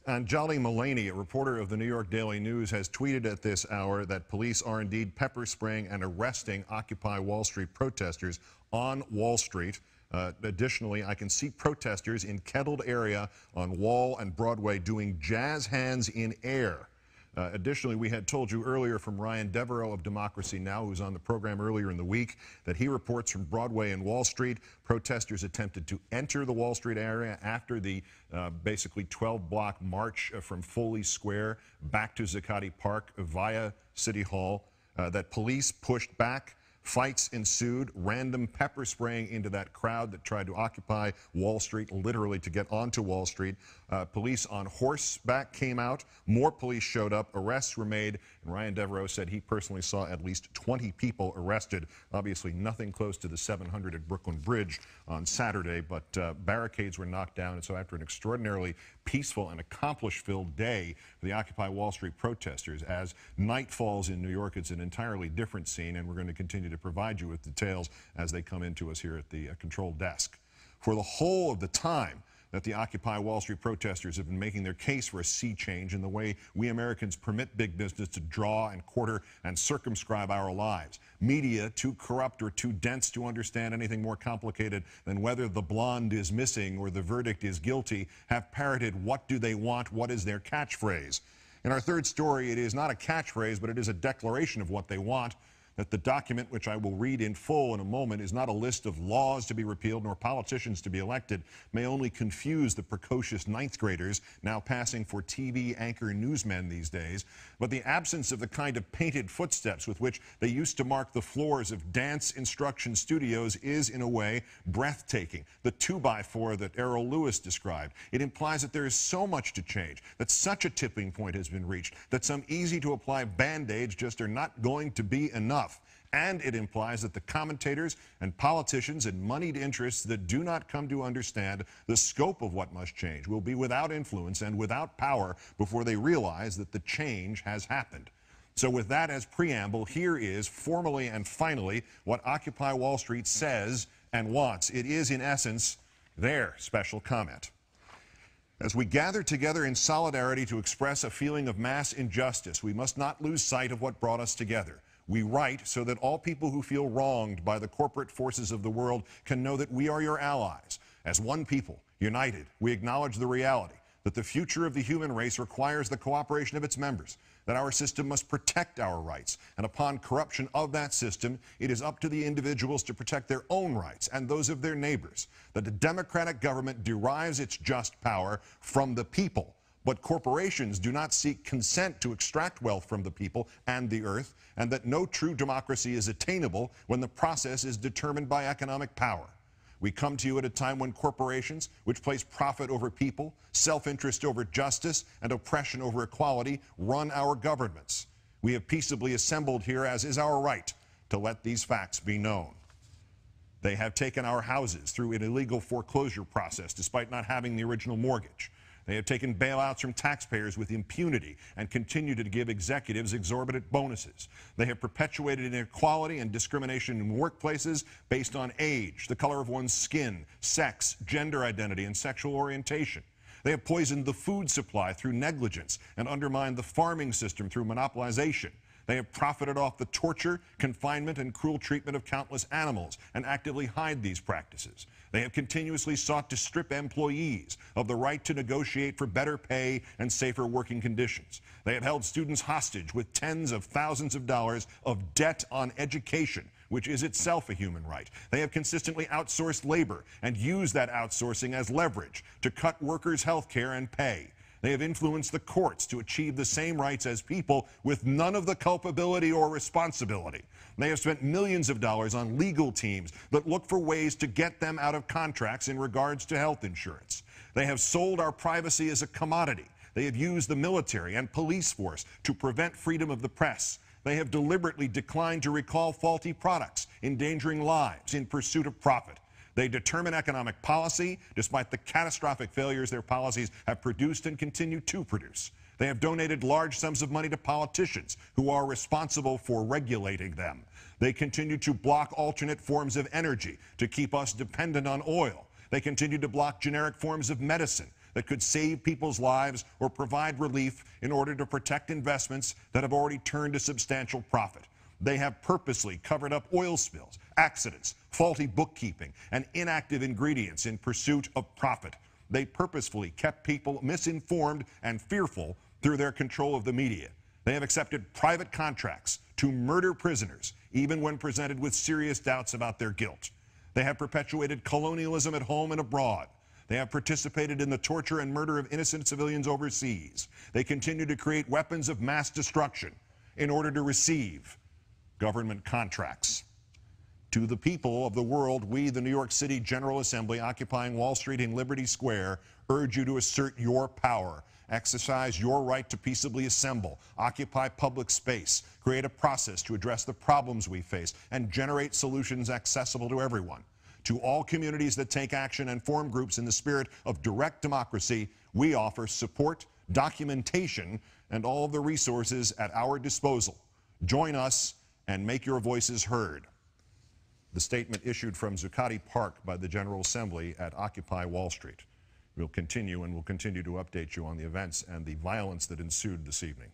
Anjali Mullaney, a reporter of the New York Daily News, has tweeted at this hour that police are indeed pepper spraying and arresting Occupy Wall Street protesters on Wall Street. Additionally, I can see protesters in kettled area on Wall and Broadway doing jazz hands in air. Additionally, we had told you earlier from Ryan Devereaux of Democracy Now!, who's on the program earlier in the week, that he reports from Broadway and Wall Street. Protesters attempted to enter the Wall Street area after the basically 12-block march from Foley Square back to Zuccotti Park via City Hall. That police pushed back. Fights ensued, random pepper spraying into that crowd that tried to occupy Wall Street, literally to get onto Wall Street. Police on horseback came out. More police showed up. Arrests were made. And Ryan Devereaux said he personally saw at least 20 people arrested. Obviously nothing close to the 700 at Brooklyn Bridge on Saturday, but barricades were knocked down. And so after an extraordinarily peaceful and accomplishment-filled day for the Occupy Wall Street protesters, as night falls in New York, it's an entirely different scene, and we're going to continue to provide you with details as they come into us here at the control desk. For the whole of the time that the Occupy Wall Street protesters have been making their case for a sea change in the way we Americans permit big business to draw and quarter and circumscribe our lives. Media, too corrupt or too dense to understand anything more complicated than whether the blonde is missing or the verdict is guilty, have parroted what do they want, what is their catchphrase. In our third story, it is not a catchphrase, but it is a declaration of what they want. That the document, which I will read in full in a moment, is not a list of laws to be repealed nor politicians to be elected, may only confuse the precocious ninth graders now passing for TV anchor newsmen these days. But the absence of the kind of painted footsteps with which they used to mark the floors of dance instruction studios is, in a way, breathtaking. The 2x4 that Errol Lewis described. It implies that there is so much to change, that such a tipping point has been reached, that some easy-to-apply band-aids just are not going to be enough. And it implies that the commentators and politicians and moneyed interests that do not come to understand the scope of what must change will be without influence and without power before they realize that the change has happened. So with that as preamble, here is formally and finally what Occupy Wall Street says and wants. It is, in essence, their special comment. As we gather together in solidarity to express a feeling of mass injustice, we must not lose sight of what brought us together. We write so that all people who feel wronged by the corporate forces of the world can know that we are your allies. As one people, united, we acknowledge the reality that the future of the human race requires the cooperation of its members, that our system must protect our rights, and upon corruption of that system, it is up to the individuals to protect their own rights and those of their neighbors, that a democratic government derives its just power from the people. But corporations do not seek consent to extract wealth from the people and the earth, and that no true democracy is attainable when the process is determined by economic power. We come to you at a time when corporations, which place profit over people, self-interest over justice, and oppression over equality, run our governments. We have peaceably assembled here, as is our right, to let these facts be known. They have taken our houses through an illegal foreclosure process despite not having the original mortgage. They have taken bailouts from taxpayers with impunity and continue to give executives exorbitant bonuses. They have perpetuated inequality and discrimination in workplaces based on age, the color of one's skin, sex, gender identity, and sexual orientation. They have poisoned the food supply through negligence and undermined the farming system through monopolization. They have profited off the torture, confinement, and cruel treatment of countless animals and actively hide these practices. They have continuously sought to strip employees of the right to negotiate for better pay and safer working conditions. They have held students hostage with tens of thousands of dollars of debt on education, which is itself a human right. They have consistently outsourced labor and used that outsourcing as leverage to cut workers' health care and pay. They have influenced the courts to achieve the same rights as people with none of the culpability or responsibility. They have spent millions of dollars on legal teams that look for ways to get them out of contracts in regards to health insurance. They have sold our privacy as a commodity. They have used the military and police force to prevent freedom of the press. They have deliberately declined to recall faulty products, endangering lives in pursuit of profit. They determine economic policy despite the catastrophic failures their policies have produced and continue to produce. They have donated large sums of money to politicians who are responsible for regulating them. They continue to block alternate forms of energy to keep us dependent on oil. They continue to block generic forms of medicine that could save people's lives or provide relief in order to protect investments that have already turned a substantial profit. They have purposely covered up oil spills, accidents, faulty bookkeeping, and inactive ingredients in pursuit of profit. They purposefully kept people misinformed and fearful through their control of the media. They have accepted private contracts to murder prisoners, even when presented with serious doubts about their guilt. They have perpetuated colonialism at home and abroad. They have participated in the torture and murder of innocent civilians overseas. They continue to create weapons of mass destruction in order to receive government contracts. To the people of the world, we, the New York City General Assembly, occupying Wall Street and Liberty Square, urge you to assert your power, exercise your right to peaceably assemble, occupy public space, create a process to address the problems we face, and generate solutions accessible to everyone. To all communities that take action and form groups in the spirit of direct democracy, we offer support, documentation, and all of the resources at our disposal. Join us and make your voices heard. The statement issued from Zuccotti Park by the General Assembly at Occupy Wall Street. We'll continue to update you on the events and the violence that ensued this evening.